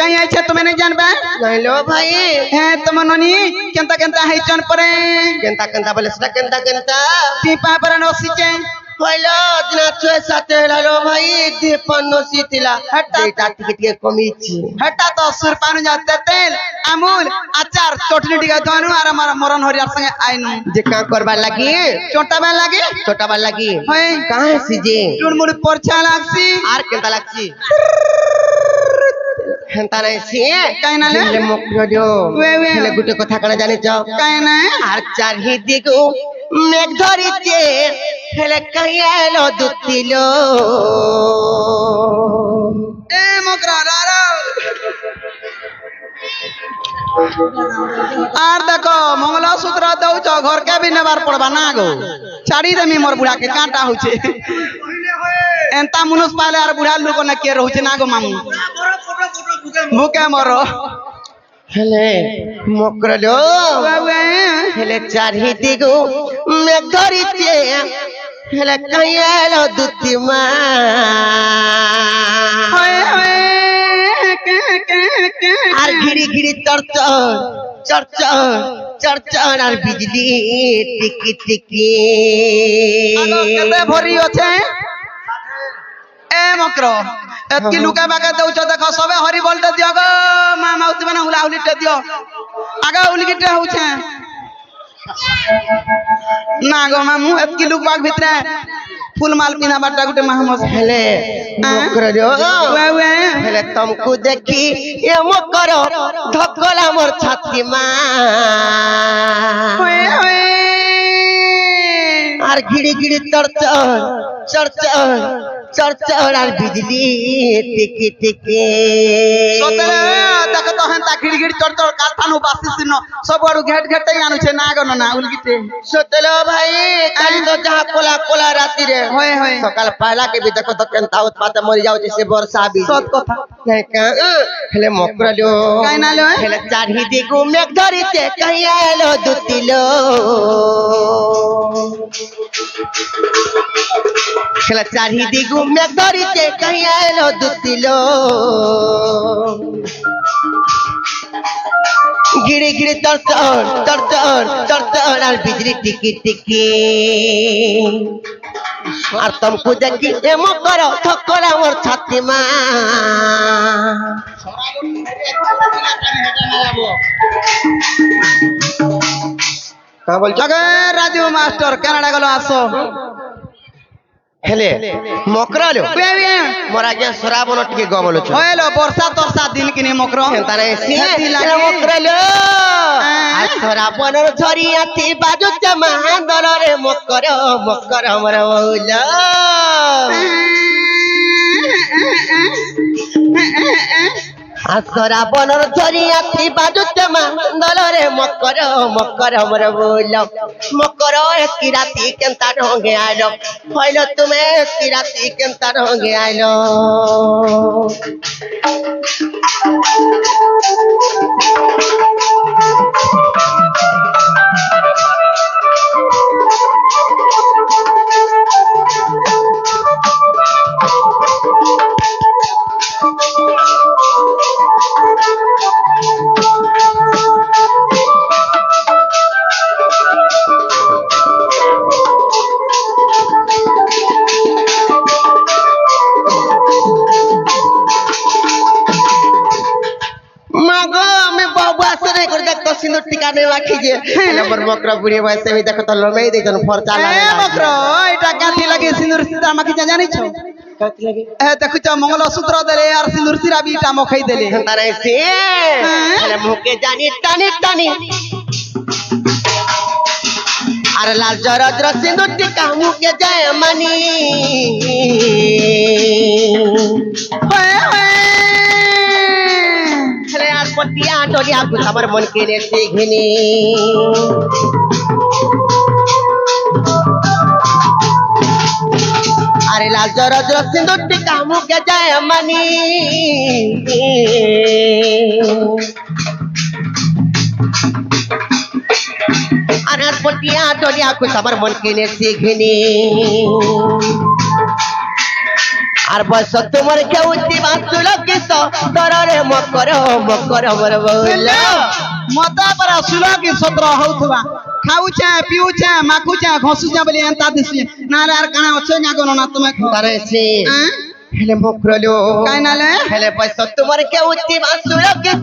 कहीं आइछे तुम्हें नहीं जानबे नहीं लो भाई है तुम ननी केंता केंता हाइचन परे केंता केंता बोले सेटा केंता केंता टीपा पर नोसिचे হইলো দিনা 6-7 হেলালো ভাই দীপন্ন সিতিলা এটা টিকে কমিছি हटा तो सुरपानु जाते तेल अमूल अचार चटनी टिका दोनु आर हमारा मरण हरियार संगे आइनु যে কা করবার লাগি छोटा बे लागे ছোটবার লাগি होय কাহে সিজে टुड़मुड़ पोरछा लागसी আর কেনতা লাগছি হেনতা নাই সি কাই না লে? দিলে মুখ রডিও वे वे হেলে গুটে কথা কানা জানিছ काहे ना আর চারি দিগু মেঘ ধরিছে হেলে কাইয়া এলো দুতিলো ए मोकरा रारो आर देखो मंगलसूत्र दउछ घर के भी नेबार पड़बा ना गो छाड़ी देमी मोर बुढ़ा के कांटा होछे एंता मनुष्य पाले आर बुढ़ा लोग न के रहउछे ना गो मामू भूखे मरो হেলে মকরলো बाबे হেলে চারি দিগু মেঘ ধরিছে হেলে কাইয়া এলো দুতি মা होए होए के আর ঘিড়ি ঘিড়ি চরচর চরচর চরচর আর বিজলি টিকি টিকি आलो केते भरी होछे ए मकरो एतकी लुका बाका दउछ देखो सबे हरि बोलते दियो गो मा माउती बना हुला हुली टे दियो आगा उलगिटे होछे ना गो मामू एतकी लुक बाग भितरे फूल माल पिना बाटा गुटे महमस হেলে মকরলো वे वे হেলে তমকু দেখি এ মকর ধকলা মোর ছাতি মা होए होए আর ঘিড়ি ঘিড়ি চরচর চরচর চরচর আর বিজলি টিকি টিকি सोतले देखो तो हन ता खिड़गिड़ चढ़ चढ़ काठानु बासी सिनो सब आडू घेट घेट आनु छे ना गनो ना उलगिटे সতেলো ভাই কালি তো যাহা কোলা কোলা রাতি রে होए होए সকাল পাইলা के भी देखो तो केनता उत्पात मरि जाउ से वर्षा भी सत कथा नहीं का हेले मकरलो काई ना लो हेले चाढ़ी दिगु मेघ धरिते कहिया एलो दुतिलो हेले चाढ़ी दिगु मेघ धरिते कहिया एलो दुतिलो गिरी गिरी तरतर तरतर तरतर আর বিজলি টিকি টিকি আর তমকু দেখি এমন করো ঠক্কর আমার ছাতি মা কা বলছো लगे राजू मास्टर कनाडा गलो आसो হেলে মকরালো वे वे মোর আগে সরাবন টিকে গবলো ছ होएलो वर्षा तरसा दिन किने मकरो তারে সি হেতি লাগে। মকরালো আর সরাবনর ঝরিয়াতি বাজুতে মহান্দরে মকর মকর আমার বউল আর সরাবনর ঝরিয়াতি বাজুতে মহান্দরে মকর মকর আমার বউল মকর একটি রাতি কেনতা ঢঙ্গে আইলো হইল তুমি একটি রাতি কেনতা ঢঙ্গে আইলো মাগো আমি বাবু আসরে করে দেখতো সিন্দুর টিকা নে রাখি যে আমার মকরা বুড়ি বয়সে আমি দেখো তো লমেই দেখন ফরচা ए লাগে मकरो एटा काथी लगे सिंदूर सीता माकी जानी छो কাটি লাগে ए देखु छ मंगलसूत्र देले यार सिंदूर सिरा बीटा मखई देले তারে সে আরে মুখে জানি টানি টানি আর লাল জরদ্র সিন্দুর টিকা মুখে যায় মানি होए होए আরে আর পটিয়া ডলিয়া আমার মন কে নে সে ঘিনি আরে লাল জরদ্র সিন্দুর টিকা মুখে যায় মানি আনার পটিয়া ডলিয়া আমার মন কে নে সে ঘিনি আর বয়স তোমার কেউ দিবাসুল কিস তরে মকর মকর মর বইল মতে পরা সুল কি সত্র হউথবা খাউছে পিউছে মাখুছে ঘসুছে বলি এন্তা দিছি নালে আর কানা আছে না কোন না তুমি তারে সে হ্যাঁ হেলে মকরলো কাই নালে হেলে বয়স তোমার কেউ দিবাসুল কিস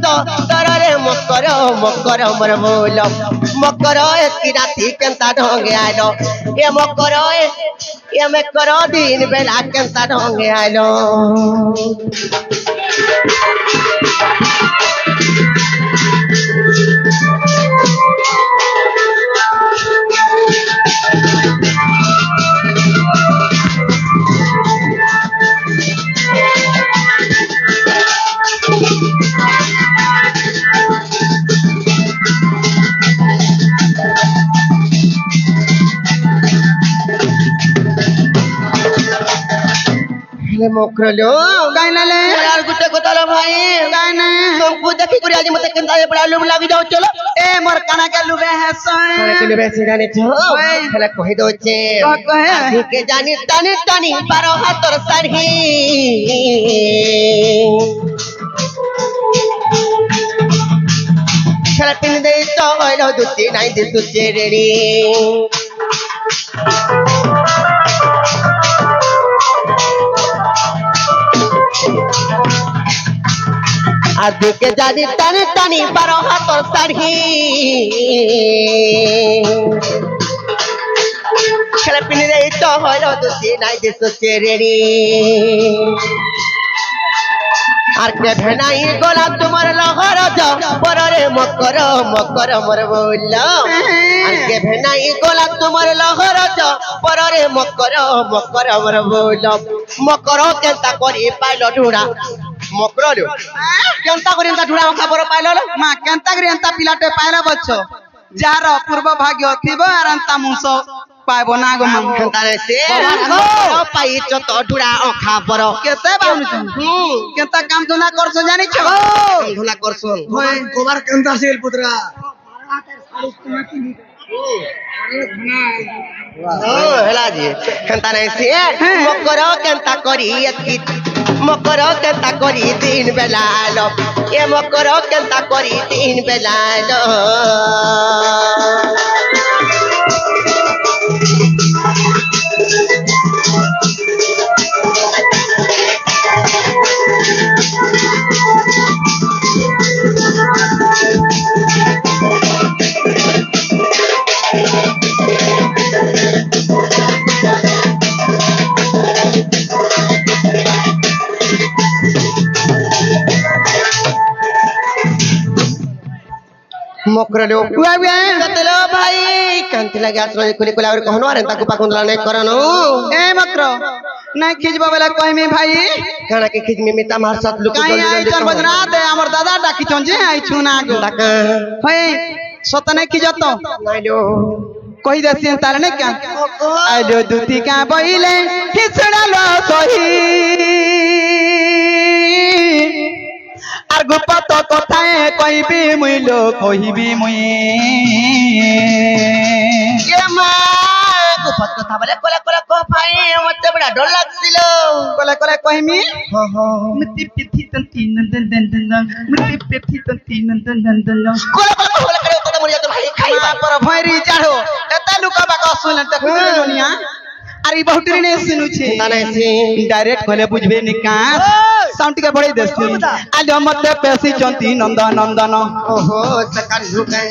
তরে মকর মকর মর বইল মকর একই রাতি কেনতা ঢঙ্গে আইলো এ মকর এ মকর দিন বেলা কেনতা ঢঙ্গে আইলো হেলে মকরলো কাই নালে আর গুটে কথালো ভাই কাই না तुमको देखी করে আজ মতে কেনতা বড় লোভ লাগি যাও চলো এ মোর কানা কে লুবে হেসন করে কেলে বেশি জানি ছো হেলে কই দউছে কহে আধিকে জানি টানি টানি 12 হাতর সাড়ি খেলা পিন দেই তো হইলো দুটি নাই দিতু চেরেড়ি আধিকে জানি টানি টানি 12 হাতর সাড়ি খেলা পিন দেই তো হইলো দুটি নাই দিতু চেরেড়ি আর কে ভেনাই গোলা তোমার লহর যা পরে মকর মকর মর বইল আর কে ভেনাই গোলা তোমার লহর যা পরে মকর মকর মর বইল মকর কেনতা করি পাইল ঢুড়া মকর লো কেনতা করি তা ঢুড়া খবর পাইল মা কেনতা করি এন্তা পিলাটে পাইলা বচ্চ যার পূর্ব ভাগ্য থিব আর এন্তা মুস পাইব না গো মাম কেনতারে সে পাইছ তো ঢুড়া খবর কেতে বাউছ কেনতা কাম ধন্দা করছ জানিছ ধুলা করছন গোবার কেন্দ্র আছিল পুত্রা হেলা জি কেনতা নাই সে মকর কেনতা করি একই মকর কেনতা করি দিন বেলা আলো এ মকর কেনতা করি দিন বেলা আলো মকরলো কতলো ভাই কান্তি লাগে আসলো কুলি কুলা আর কহনো আর তাকু পাকুন্দলা নাই করনো এ মাত্র নাই খিজবা বেলা কইমি ভাই কানা के खिज में मिता मार साथ लुक কাই আই চল বজনা দে আমার দাদা ডাকিছন যে আই ছুনা গো ডাকা হই সতনে কি যত নাইলো কই দেছিন তার নে কা আইলো দুতি কা বইলে হিছড়ালো কহি আর গুপত কথায় কইবি মুইলো কইবি মুই এ মা গুপত কথা বলে কোলা কোলা কো ভাই মতে বড় ডর লাগছিল কলে কলে কইমি হ হ মিতি পিতি তন্তি নন্দন দন্দন মিতি পিতি তন্তি নন্দন দন্দন কোলা কোলা করে কথা মরি যাত ভাই খাইবা पर भैरी चाहो एता लुका बाका सुन त खुले दुनिया अरे बहुतरी ने सुनु छे ताने से डायरेक्ट खोले बुझबे निका साउंड के बड़े देसी आलो मते पैसी चंती नंदन नंदन ओहो सकार झुकाए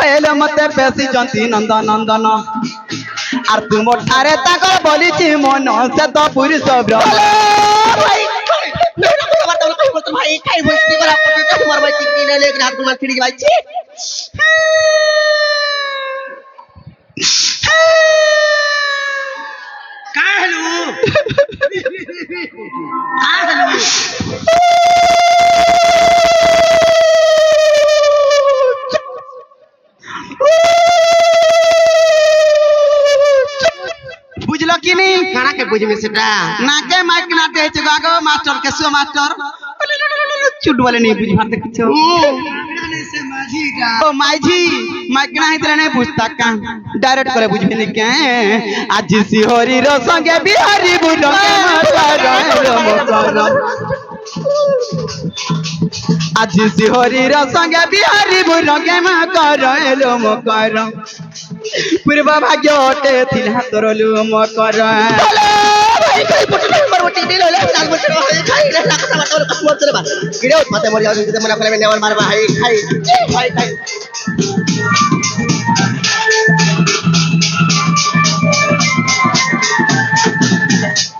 हेलो मते पैसी चंती नंदन नंदन आर तुम ठारे ताकर बोलिछि मन से तो पूरी सब्र भाई भाई खाई बस्ती बड़ा पटे मर भाई किने ले रात को खिड़ी भाई छी का हेलू का हेलू बुझलो कि नहीं काना के बुझ में सेटा नाके माइक नाटे है गागो मास्टर केसो मास्टर चुट वाले नहीं बुझ भाते कुछ ओ माइझी माइकना हितले नहीं पूछता का डायरेक्ट करे बुझबे के आज सिहोरी रो संगे बिहारी बुलो के मकर आज सिहोरी रो संगे बिहारी बुलो के मकर पूर्व भाग्य ओटे थिला तोरलु मकर भाई भाई पुटले मरवटी दिल ले लाल बटर खाई रे लाख सा बटर मत रे बा गिरे मते मर जाऊ जते मना करे नेवर मार भाई खाई खाई खाई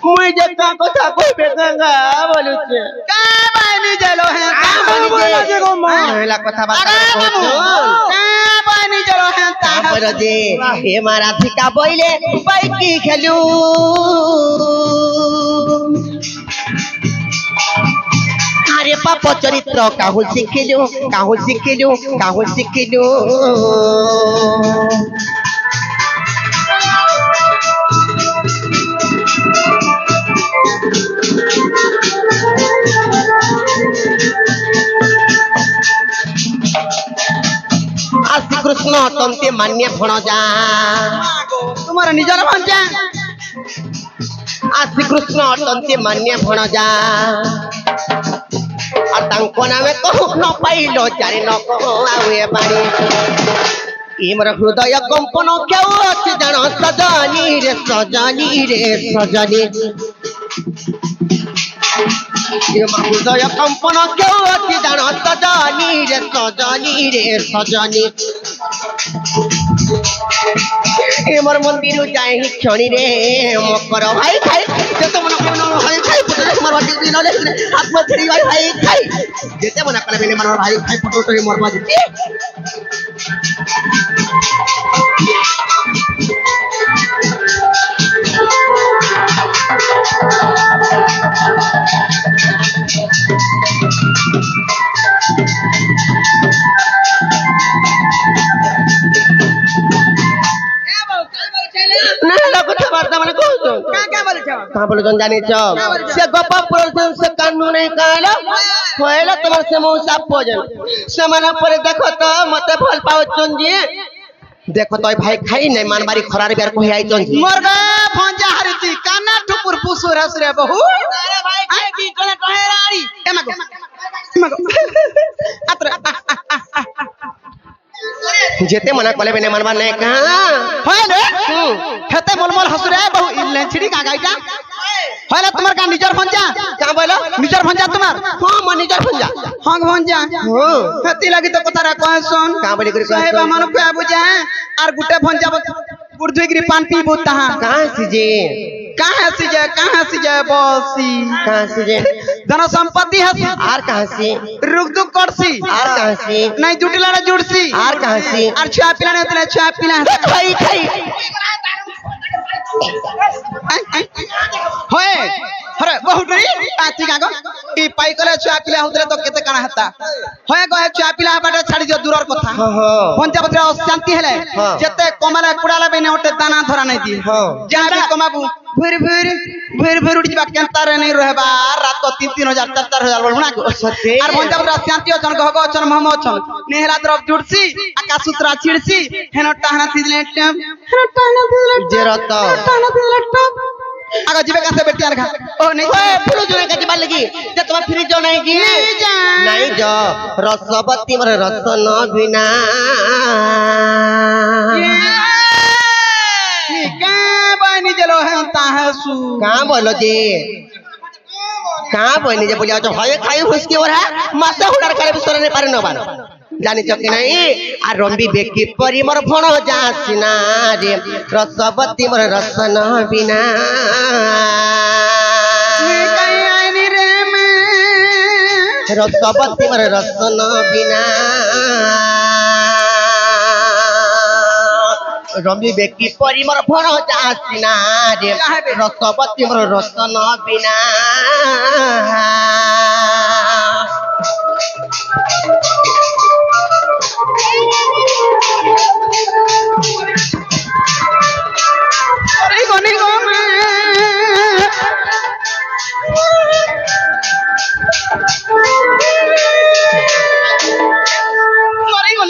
मुई जता কথা কইবে গঙ্গা বলুছে का बानी जलो है का এলা কথা বাতা কইছো का बानी जलो है ता তারপর যে এ মারা ঠিকা বইলে বাইকি খেলু আরে পাপ চরিত্র কাহুল শিখিলু आशी कृष्ण तंते मान्य भणजा तुम्हारा निजर भंजा आशी कृष्ण तंते मान्य भणजा तांको नामे कहू न पाइलो चारि न कहू आवे बाणी इमर हृदय कंपन केउ अछि जान सजनी रे सजनी इमर हृदय कंपन केउ अछि जान सजनी रे सजनी इमर मंदिर जाए क्षणी रे मकर भाई खाई जेते मन भाई खाई पुत्र मर बाटी दिन ले हाथ में छड़ी भाई खाई जेते मन कले बेले मन भाई खाई पुत्र तो मर बाटी ना ना कुछ बात माने कहतो का बोले जन जानि छ से गप प्रदर्शन से कानून नहीं कहला होएला तमर से मौसा भोजन समाना पर देखो तो मते फल पाओ चंजी देखो तो भाई खाई नहीं मानबारी खरार बेर को आई चंजी मरगा भंजा हरिती काना ठुपुर पुसुर हसरे बहु अरे भाई खाए की कने कहे राड़ी एमगो अत्र जेते मना कले बेने मानबा नहीं कहा होले हेते मोलमोल हसरे बहु इल्ले छिड़ी का गाइटा होले तुम्हार का निजर भंजा का बोलो निजर भंजा तुम्हार हां मनिजर भंजा हां भंजा हो हेती लगी तो कथारा कह सुन का बोली कर साहेब मन पे बुझा आर गुटे भंजा गुरजुगिरी पान पी बोता कहां सीजे कहां सीजे बसी कहां सीजे धन संपत्ति हसी आर कहां से रुक दुक करसी आर कहां से नहीं जुटिला ना जुड़सी आर कहां से आर छुआ पिला नहीं उतने छुआ पिला खाई खाई होए अरे बहुत री आती कागो ई पाई करे छुआ पिला होतले तो केते काना हता होए गए छुआ पिला बाटे छाड़ी जो दूरर कथा हां हां पंचापत्र शांति हेले हाँ। जते कमरे कुडाला बेने ओटे दाना धरा नहीं दी हां जहां भी कमाबू भूर उठ जबा केंता रे नहीं रहबा रात को 3-3000 4-4000 बोलबा को सते आर पंचापत्र शांति अचन गहग अचन महम अचन नेहला तरफ जुड़सी आकाश सूत्रा छिड़सी हेनो टाहना थिजले टम हेनो टाहना थिजले जेरत टाहना थिजले टम आगे जीवे का से बेटियार खा ओ नहीं ओए फिरू जोने का जीवा लगी जे तुम फिरी जो नहीं की नहीं जो रसवती मर रसन बिना का बनी चलो है ताहसु कहां बोलो जी कहां बनी जे बोलिया जो होय खाई हुसकी और है मासे हुडार करे बिसर ने पारे न बार जानि छ कि नहीं आ रंबी बेकी परी मोर भण जासिना रे रसवती मोर रसन बिना रसवती मोर रसन बिना रंबी बेकी परी मोर भण जासिना रे रसवती मोर रसन बिना नहीं गो मैं मरी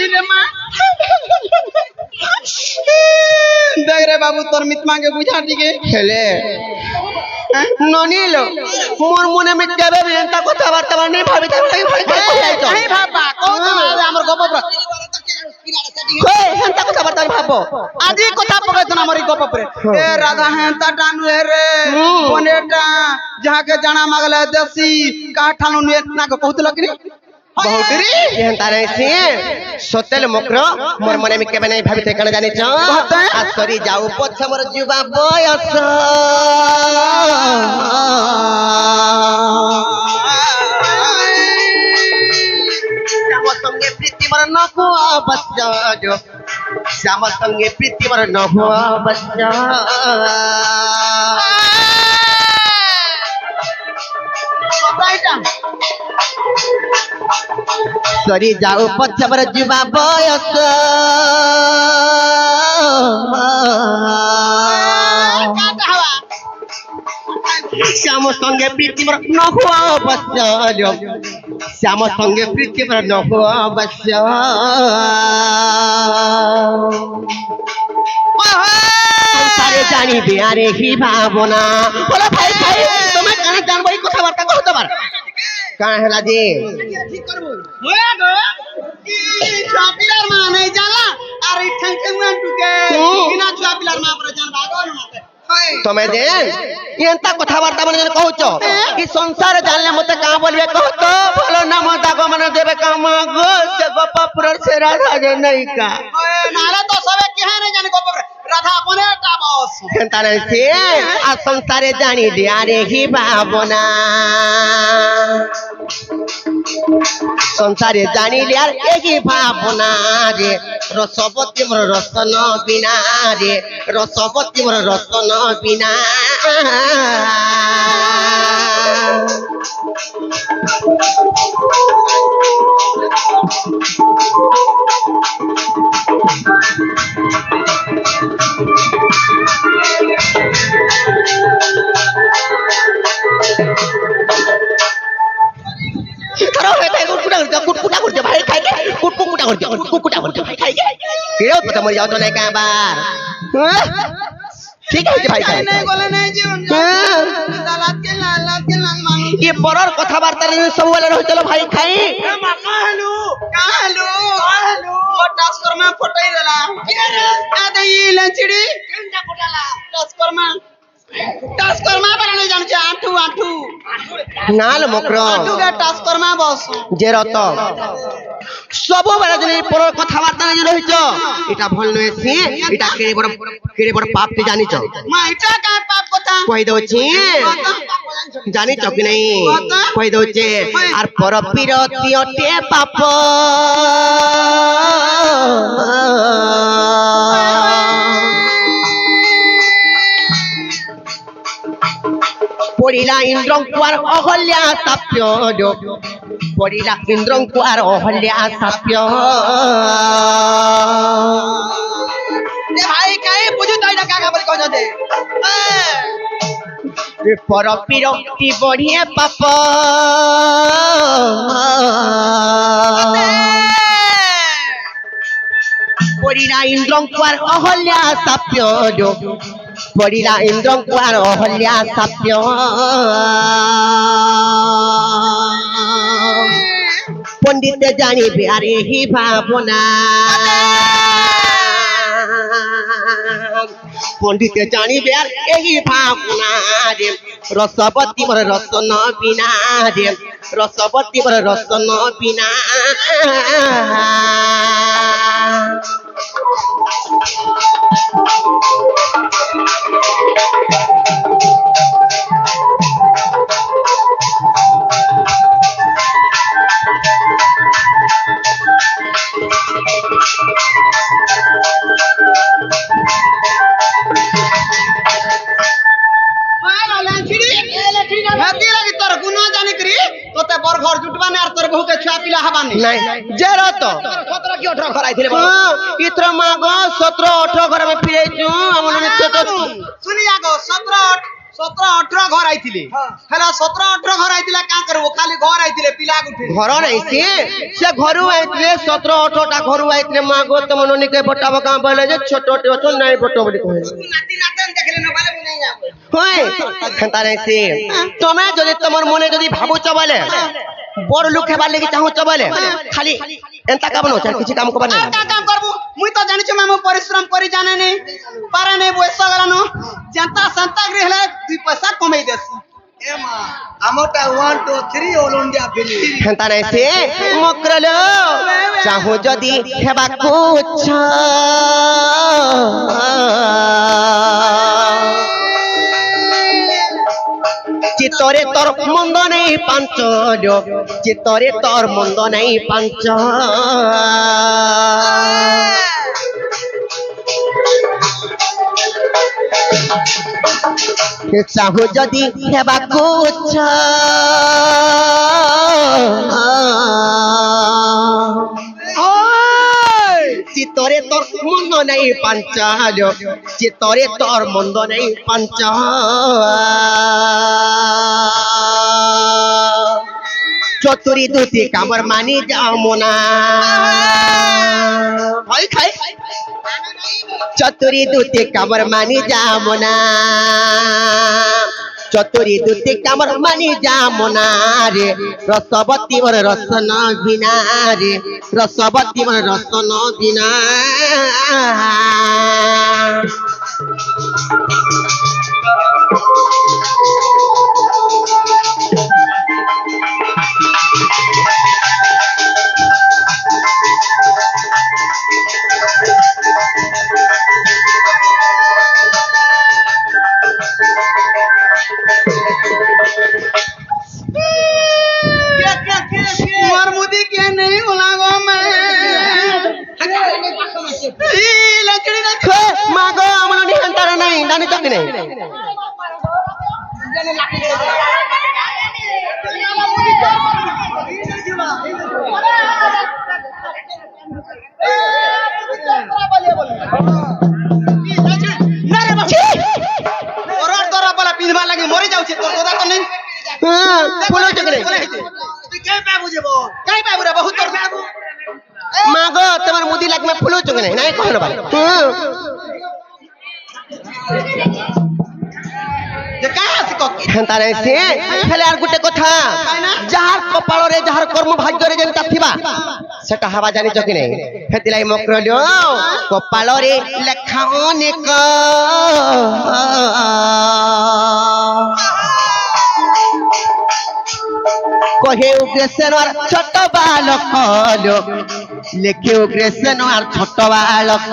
বাবু তোর মিতমাকে বুঝা টিকে হেলে ননিল মোর মনে আমি কেবে বি এন্তা কথাবার্তা মানে ভাবি থাকি ভাই এই ভাবা কত আমার গপ এন্তা কথাবার্তা ভাবো আজি কথা পকাইছ না আমারি গপ পরে এ রাধা হেন্তা টানু রে বনেটা যাহাকে জানা মাগলে দেশি কাঠানো নুয়ে না কହୁতল কি बहुतरी एंता रे सी सोतेल मकर मोर मने में केबे नहीं भाबी थे कण जानि छ आ सरी जाऊ पछ मोर जुबा बयस श्याम संगे प्रीति मोर न हो बच्चा जो श्याम संगे प्रीति मोर न हो बच्चा सरी जाऊ पछबर जुबा बयस श्याम संगे प्रीति मोर न हुआ बच्चा श्याम संगे प्रीति मोर न हुआ बच्चा संसारे जानी बिहारे ही भावना बोला भाई भाई तुम्हें कहना जान भाई কথা বার্তা কহ তোমার কাঁ হেলা জি ঠিক করব ওয়ে গো ই চাপিলার মা নাই জানা আর ই ঠেংকে মান টুকে বিনা চাপিলার মা পরে জান ভাগো না তুমি দে এন্তা কথা বার্তা মানে কହୁଛ কি সংসার জানলে মতে কা বলবে কহ তো ভালো নাম দাগো মানে দেবে কাম গো সে গপপুর সে রাধা যে নাই কা ওয়ে নালে তো সবে কি হয় না জানি গপ রাধা বনেটা বস এন্তা রে সে আর সংসারে জানি দিয়া রে হি ভাবনা संसारे जानी लियार एगी भावना रे रसवती मोर रसन बिना रे रसवती मोर रसन बिना करो है ते कुटकुटा करते भाई खाई के कुटकुटा करते भाई खाई के केरो पता मर जाओ तो नहीं का बार ठीक है भाई खाई नहीं बोले नहीं जीवन लात के लाल मांग ये परर कथा वार्ता रे सब वाला रह चलो भाई खाई ए मा कहलू ओ ट्रांसफर में फटाई देला आ दे ई लंचड़ी केंजा फटाला ट्रांसफर में बराने जान के आठू नाल मकरो आठू के ट्रांसफर में बस जे रत सब वाला दिन परर कथा वार्ता रे रहिछ एटा भल नय सी एटा केरे बड़ पाप ते जानि छ मा इटा का पाप कथा कहि दो छी जानि छ कि नहीं कहि दो छे आर पर पिरती अटे पाप पड़िला इंद्रं कुआर अहल्या साप्य पड़िला इंद्रं कुआर अहल्या साप्य ए भाई काहे बुझु तइडा का खबर कह दे ए पर पिरक्ति बढ़िए पाप पड़िला इंद्रं कुआर अहल्या साप्य पड़िला इंद्रं कुआर अहल्या साप्य पंडित जानी बिहारे ही भावना पंडित जानी बिहार यही भावना रे रसवती मोर रसन बिना रे रसवती मोर रसन बिना नहीं जेरो तो 17 की 18 घर आइथिले इत्र मागो 17 18 घर में फिरे छु हमन में छोटो सुनिया गो 17 17-18 घर आइथिले हेला 17-18 घर आइथिले का करबो खाली घर आइथिले पिला उठे घर नहीं से घरू आइतले 17-18 टा घरू आइतले मागो त मनोनी के बटावा का बोले जे छोटोटे अछो नहीं बटो बोली कहे नाती नातन देखले न बाले मुने जाबो होय खंता नहीं से तमे जदी तमर मने जदी भाबो चबले बड़ लोग हेबार लागि चाहू चबले खाली एंता का बनो चार किछि काम करबा का काम करबो मुई तो जानि छु मामू परिश्रम करी जाने नहीं पारे नहीं बयस गलानो जनता संता गृहले 2 पैसा कमाई देसी ए मां हमटा 1 2 3 ऑल इंडिया फिली खंता नहीं से मकरलो चाहू जदी हेबा कुछ चितरे तोर मंद नहीं पांच चितरे तोर मंद नहीं पांच चाहू जदि हेबा कुछ चितरे तोर मंद नहीं पांचाल चितरे तोर मंद नहीं पांचा चतुरी दूती कामर मानी जामुना भाई खाई चतुरी दूती कामर मानी जामुना चतुरी दूती कामर मानी जामुना रे रसवती वर रसन बिना रे रसवती वर रसन बिना मरमुदी के नहीं उलागो मैं ई लकड़ी ना खो मागो अमन नि अंतर नहीं दानी तक नहीं और तोरा वाला पिंधवा लगी मरि जाउ छे तोर गोदा तो नहीं हां बोलो चकरे तू के बाबू जेबो काई बाबू रे बहुत तोर बाबू मागो तमर मुदी लाग में फुलो चकरे नहीं कहन बा जे कहां से कक हेंता नहीं से खेले आर गुटे कथा जहार कपाल रे जहार कर्म भाग्य रे जेंता थिबा सेटा हवा जानि चकी नहीं हेतिलाई मकरलियो कपाल रे लेखा अनेक कहे उग्रसेन और छोट बालक लेखे उग्रसेन और छोट बालक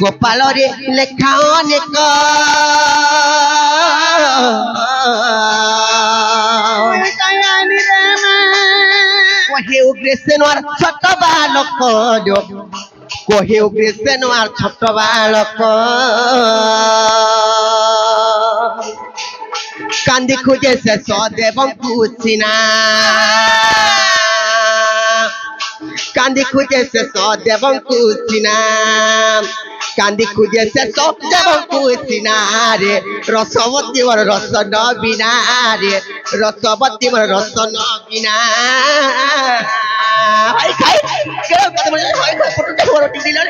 गोपाल रे लेखा अनेक कहे उग्रसेन और छोट बालक कहे उग्रसेन और छोट बालक कांदी खुजे से सदेव कुचिना कांदी खुजे से सदेव कुचिना कांदी खुजे से सदेव कुचिना रे रसवती वर रस न बिना रे रसवती वर रस न बिना आई खाई के कदम ले होय फोटो ते रोटी दिला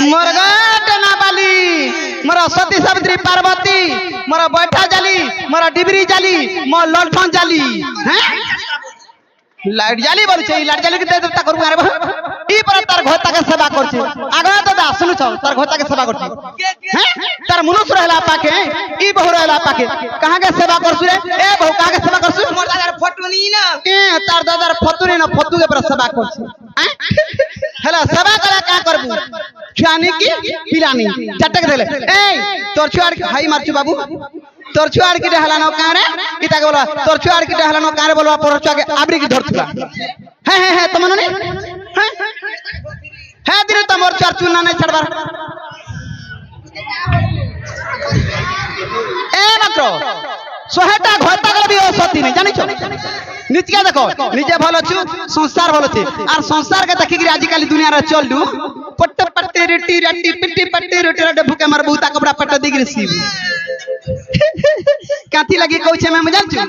मोरगा टना बाली मोरा सती सावित्री पार्वती मोरा बैठा जाली मोरा डिबरी जाली मोर ललठन जाली हैं लाइट जाली बोल छै लाइट जाली के देवता करू अरे ई पर तार घोता के सेवा कर छै आगा दादा सुनु छ तार घोता के सेवा कर छै हैं तार मनुष्य रहला पाके ई बहु रहला पाके कहां के सेवा कर छु रे ए बहु कहां के सेवा कर छु मोर दादा फोटो नी ना ए तार दादा फोटो नी ना फोटो के पर सेवा कर छु हैं हेला सेवा करा का करबू खियानी की पिलानी चटक देले ए तोर छुआर हाई मारछु बाबू तोर छुआर की हलानो कारे किता के बोलवा तोर छुआर की हलानो कारे बोलवा पर छुआ के आबरी की धरतुला है तो मनोनी है दिन तो मोर छुआर चुना नहीं छड़बार ए मात्रो सोहेटा घरता गले भी औषधि नहीं जानि छ निचे देखो निजे भलो छु संसार भलो छे और संसार के देखि आज काली दुनिया रे चल दू पट्ट पट्टी रोटी रोटी पिट्टी पट्टी रोटी रोटी भूखे मार बहुता कपड़ा पट्ट दिगरी सी काथी लगी कहू छे मैं जान छु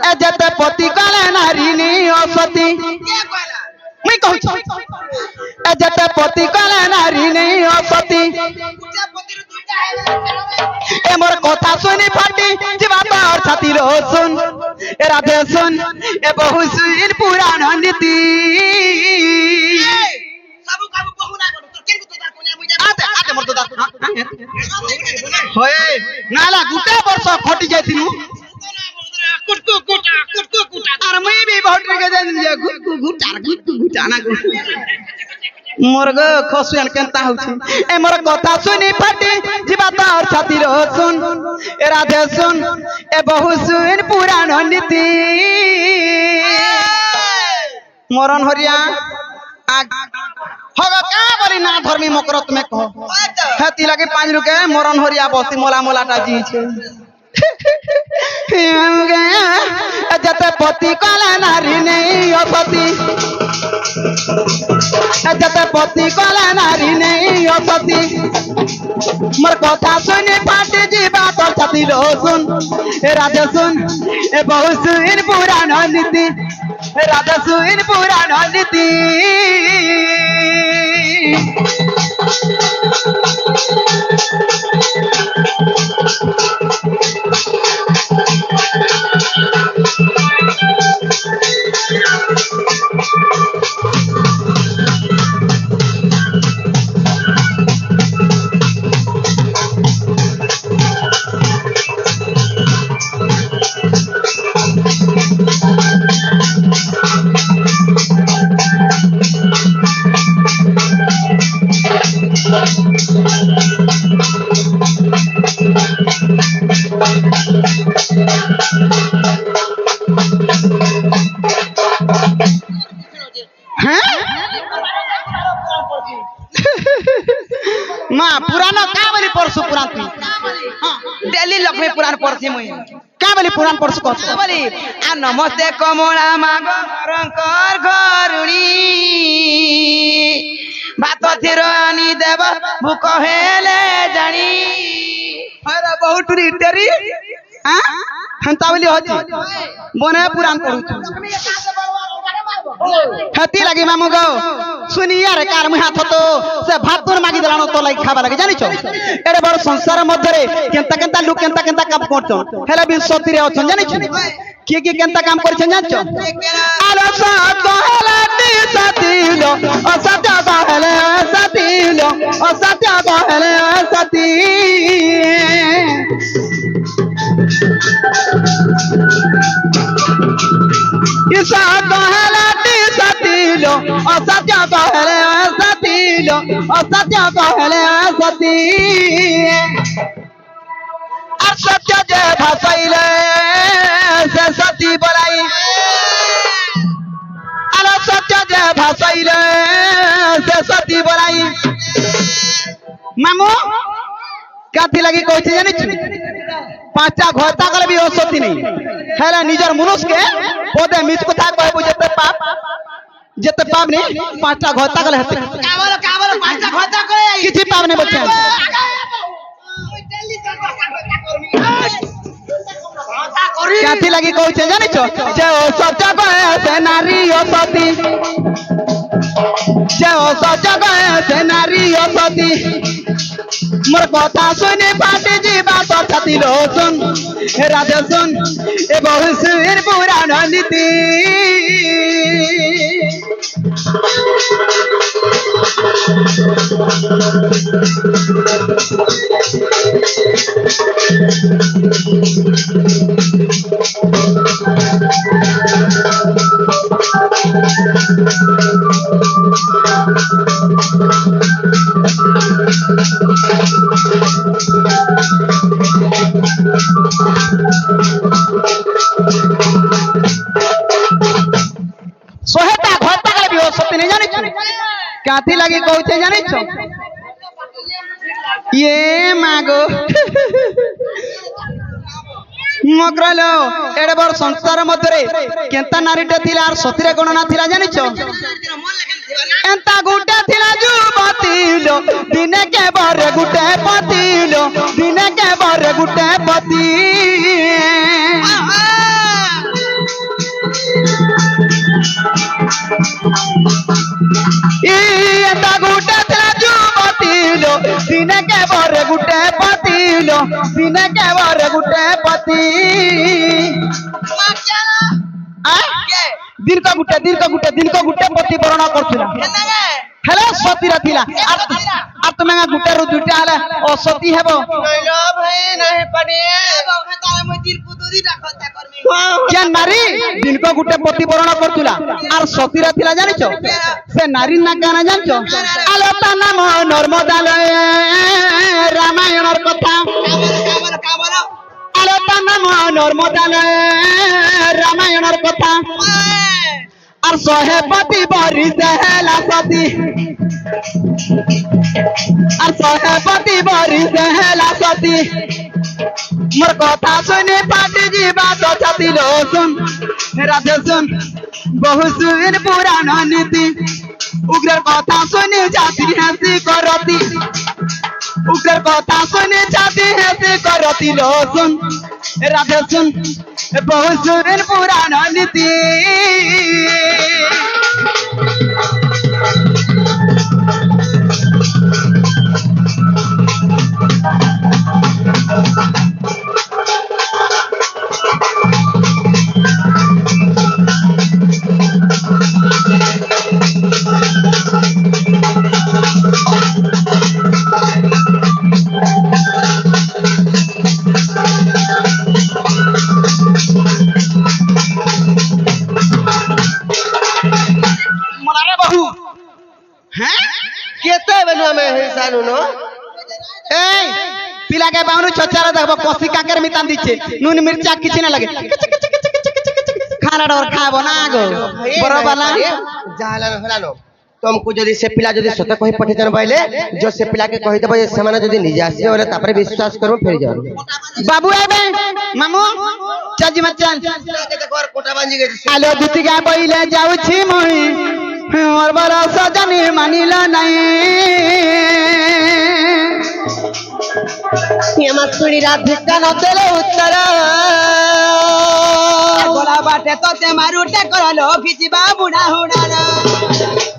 ए जते पति काले नारी नी औषधि मैं कहू छु ए जते पति काले नारी नी औषधि ए मोर कथा सुनी फाटी जीवा तोर छाती रो सुन ए राधे सुन ए बहु सुन पुराण नीति सबु काबू बहु ना बोलू तो केन को तार कोनिया मुई आते मोर तो दार होए नाला गुटे वर्ष खटी जाइतिनु कुटकु कुटा और मैं भी बहुत रे गजन जे गुटकु गुटा ना मोर गो खसुन केनता होछि ए मोर कथा सुनी फाटी जीवा तोर छाती रो सुन ए राधे सुन ए बहु सुन पुराण नीति मरण हरिया होगा का बोली ना धर्मी मकरत में कहो हेती लगे 5 रुके मरण हरिया बसी मोला मोलाटा जी छे जते पति कला नारी नहीं अपति जते पति कला नारी नहीं अपति मोर कथा सुनी फाटी जीवा तोर छाती रो सुन ए राजा सुन ए बहु सुन पुराण नीति ए राजा सुन पुराण नीति माँ पुराना का बोली परसु पुरान तू डेली लक्ष्मी पुराण पढ़ती मुई का बोली पुराण परसु कह बोली आ नमस्ते कमला माग रंकर घरुणी भात थिरानी देव भूख हेले जानी अरे बहुत रिटेरी हां हंता बोली होती बने पुराण पढ़ू हती लगी मामू गो सुनिया रे कार मुहा थतो से भात तोर मागी दलानो तो लाई खाबा लगे जानि छ एरे बड़ संसार मध्य रे केनता केनता लोग केनता केनता काम करतो हेला बिन सती रे अछन जानि छ के केनता काम कर छ जान छ आलो सा कहला ती सती लो ओ सत्य कहले सती लो ओ सत्य कहले सती ईसा कहला सतीलो असत्य कहले सतीलो असत्य कहले सती असत्य जे भासैले से सती बोलाई अरे सत्य जे भासैले से सती बोलाई मामू काथी लगी कहै छै जानि छी 5टा घरता गले भी सती नहीं हेला निजर मनुष्य के पदे मिछ कथा कहबो जते पाप नहीं 5टा घरता गले हेते का बोलो 5टा घरता करे किछि पाप नहीं बच्चा काथी लगी कहै छै जानि छ जे ओ सत्य कहे से नारी ओ सती जे ओ सत्य कहे से नारी ओ सती मोर कथा सुनी फाटी जीवा तो छाती रो सुन हे राधे सुन ए बहु सुन पुराण नीति কাথি লাগি কହୁছে জানিছ ইয়ে মাগো মকরালো এড়ে বড় সংসার মধ্যে কেনতা নারীটা থিলা আর সতীরে গণনা থিলা জানিছ এন্তা গুটে থিলা যুবতীলো দিনে কে বরে গুটে পতিলো দিনে কে বরে গুটে পতি এন্তা গুটে থিলা যুবতীলো দিনে কে বরে গুটে পতিলো দিনে কে বরে গুটে পতি দীর্ঘ গুটে প্রতিবরণ করছিল হেলে সতীরা থিলা আর তুমি গুটে রু দুইটা হলে অসতী হেব নইলো ভাই নাহি পানি যে নারী দীর্ঘ গুটে প্রতিবরণ করছিল আর সতীরা থিলা জানিছ সে নারীর না কেন জানিছ আলো তা নাম নর্মদালয় রামায়ণর কথা আলো তা নাম নর্মদালয় রামায়ণর কথা আর শহে পতি বরি সেহেলা সতী আর শহে পতি বরি সেহেলা সতী মোর কথা শুনে পাটি ଯିବା ତ ଛାତିଲ শুন রাধে শুন বহু শুন পুরাণ নীতি উগ্রের কথা শুনে জাতি হাসি করতি উগ্রের কথা শুনে জাতি হাসি করতি লো শুন রাধে শুন বহু শুন পুরাণ নীতি মনারে বহু হ্যাঁ কেতে বেলু আমি হিসানু ন এই পিলাকে বাউনু ছচারা দেখব কষি কাকের মিতান দিচ্ছে নুন মির্চা কিছু না লাগে খানা ডর খাবো না গো বরাবর না জাহালান হলানো तुमको जदि से पिला जदि सत कहि पठेतन बाइले जो से पिला के कहि देबो जे समान जदि निजे आसी ओले तापरे विश्वास करू फेर जाऊ बाबू एबे मामू चाची मचान देखो कोटा बांजी गई आलो दुती गा बइले जाऊ छी मोहि मोर बरा सजनी मानिला नहीं ये मस्तुरी राधिका न देले उत्तर गोला बाटे तो ते मारुटे करलो फिची बाबुडा हुडाना